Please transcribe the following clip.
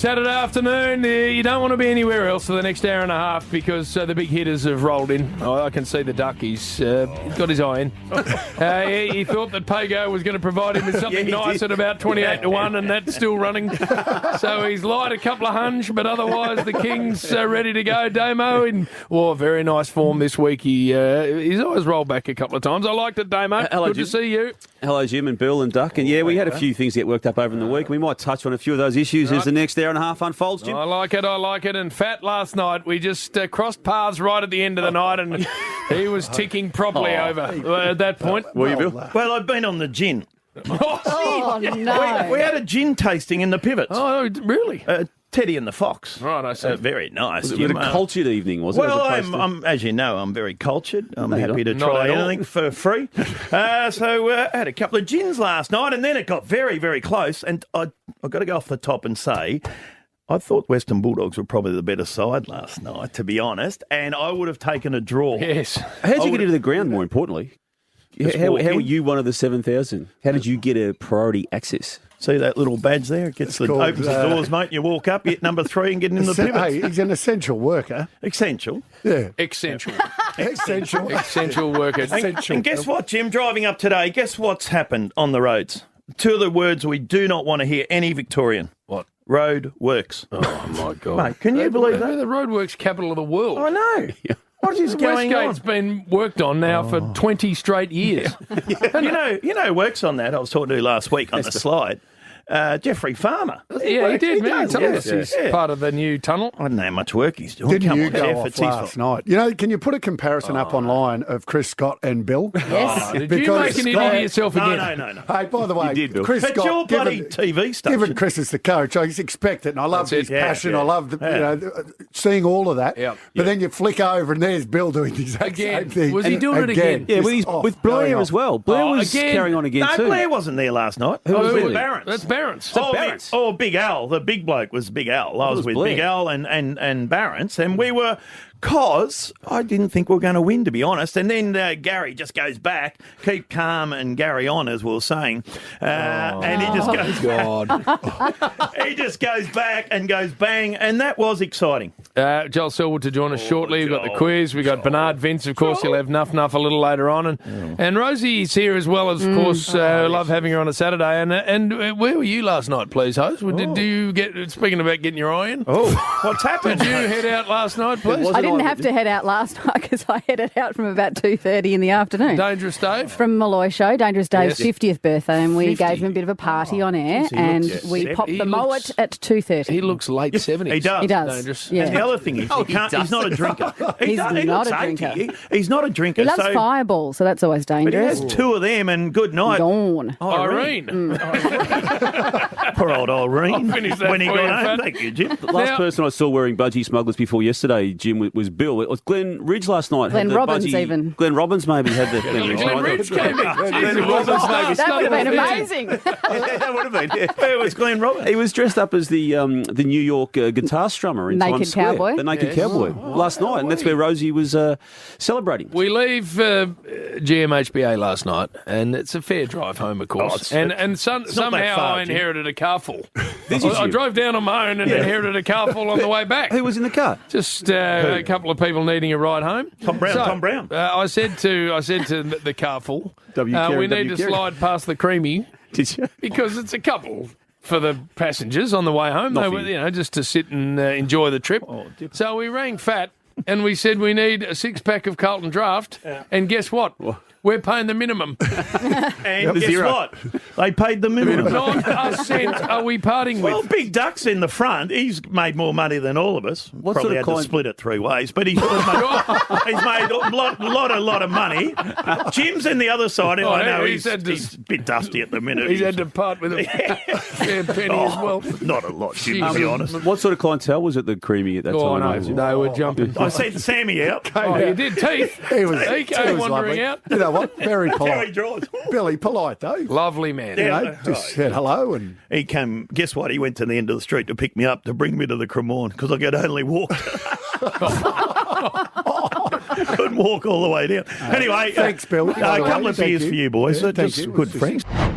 Saturday afternoon, you don't want to be anywhere else for the next hour and a half because the big hitters have rolled in. Oh, I can see the duck. He's got his eye in. He thought that Pago was going to provide him with something nice at about 28 to 1, and that's still running. So he's light a couple of hunch, but otherwise the Kings are ready to go. Damo in very nice form this week. He's always rolled back a couple of times. I liked it, Damo. Hello, Good Jim. to see you. Hello, Jim and Bill and Duck. And we had a few things to get worked up over in the week. We might touch on a few of those issues as the next hour and a half unfolds, Jim. I like it. And Fat last night, we just crossed paths right at the end of the night, and he was ticking properly over at that point. Were you, Bill? Well, I've been on the gin. Oh, no. We had a gin tasting in the Pivots. Oh, really? Teddy and the Fox. Right, I see. Very nice. Was it a cultured evening, was it? Well, as opposed to- I'm, as you know, I'm very cultured. I'm No, you're happy to not. try Not at all. anything for free. So I had a couple of gins last night, and then it got very, very close. And I've got to go off the top and say, I thought Western Bulldogs were probably the better side last night, to be honest, and I would have taken a draw. Yes. How'd you get into the ground, more importantly? How walk were in. you one of the 7,000? How did you get a priority access? See that little badge there? It gets called, opens the doors, mate. You walk up, you hit number 3 and get in the Pivots. Hey, he's an essential worker. Essential. Yeah. Essential. Essential. Essential worker. And guess what, Jim? Driving up today, guess what's happened on the roads? Two of the words we do not want to hear any Victorian. What? Road works. Oh, my God. Mate, can you believe We're that? the roadworks capital of the world. I know. What is going on? Westgate's been worked on now for 20 straight years. You know who works on that? I was talking to last week on the slide. Jeffrey Farmer. He did. Many does, times. yes. He's part of the new tunnel. I don't know how much work he's doing. Didn't Come you on, go Jeff, off it's his last fault. night? Can you put a comparison up online of Chris Scott and Bill? Yes. Did you Because make an idiot Scott- of yourself again? No. Hey, by the way, You did, Bill. Chris It's your Scott, bloody TV station. given Chris is the coach, I expect it, and I love That's his it. Yeah, passion. yeah. I love seeing all of that. Yeah. But then you flick over, and there's Bill doing the exact Again. same thing. Was he doing it again? Yeah, Just with Blair going as off. well. Blair was again. carrying on again No, too. Blair wasn't there last night. It was really? with Barons. That's Barons. Barons. Big Al. The big bloke was Big Al. I was was with Blair. Big Al and Barons, and we were... Because I didn't think we were going to win, to be honest. And then Gary just goes back, keep calm and Gary on, as we were saying. And he just goes he just goes back and goes bang, and that was exciting. Joel Selwood to join us shortly. We've got the quiz. We've got Bernard Vince, of course. He'll have Nuff a little later on. And Rosie's here as well, of course. Love having her on a Saturday. And where were you last night, please, host? Did you get, speaking about getting your eye in? Oh, what's happened? Did you head out last night, please? I didn't have to head out last night because I headed out from about 2:30 in the afternoon. Dangerous Dave? From Malloy Show, Dangerous Dave's Yes. 50th birthday, and we 50. gave him a bit of a party on air, and we popped He the looks- mullet at 2:30. He looks late 70s. He does. He does. Dangerous. Yeah. And the other thing is, he's not a drinker. He's does- not looks a 80. drinker. He's not a drinker. He loves so, Fireball, so that's always but he dangerous. has 2 of them, and good night. Gone. Irene. Poor old Irene. finish that When he for you, got home. Fat. Thank you, Jim. The last Now- person I saw wearing budgie smugglers before yesterday, Jim, was Bill. It was Glenn Ridge last night. Glenn had the Robbins budgie- even. Glenn Robbins maybe had the Glenn Ridge. Glenn Ridge came in. Glenn Robbins maybe. That would have been Yeah. amazing. That would have been, yeah. Where was Glenn Robbins? He was dressed up as the New York guitar strummer in Naked Times Square. Cowboy? The Naked Cowboy last night, and that's where Rosie was celebrating. We leave GMHBA last night, and it's a fair drive home, of course. it's and somehow that far, I Jim. inherited a car full. Did you, I Jim? drove down on my own and inherited a car full on the way back. Who was in the car? Just a couple of people needing a ride home. Tom Brown. I said to the car full, W. Carey, we W. need to Carey. slide past the creamy Did you? because it's a couple for the passengers on the way home. They Not were, for you. just to sit and enjoy the trip. So we rang Fat and we said we need a 6-pack of Carlton Draft. And guess what? We're paying the minimum. And guess Zero. what? They paid the minimum. Not a cent are we parting Well, with. Big Duck's in the front. He's made more money than all of us. What Probably sort of had to kind- split it 3 ways, but he's made a lot of money. Jim's in the other side. Oh, I know he's had to- he's a bit dusty at the minute. He's had to part with a fair penny as well. Not a lot, Jim, to be honest. What sort of clientele was at the creamy at that Oh, time? no, they were jumping. I sent Sammy out. Oh, you did, Teeth. He was, He he came was wandering lovely. out. You know what? Very polite. Terry draws. Billy, polite though. Lovely man. You Yeah. know, just said hello and He came, guess what? He went to the end of the street to pick me up to bring me to the Cremorne because I could only walk. Couldn't walk all the way down. Anyway, Thanks, Bill. a couple of Thank beers you. for you boys. Yeah, They're thank just you. good It's just- friends.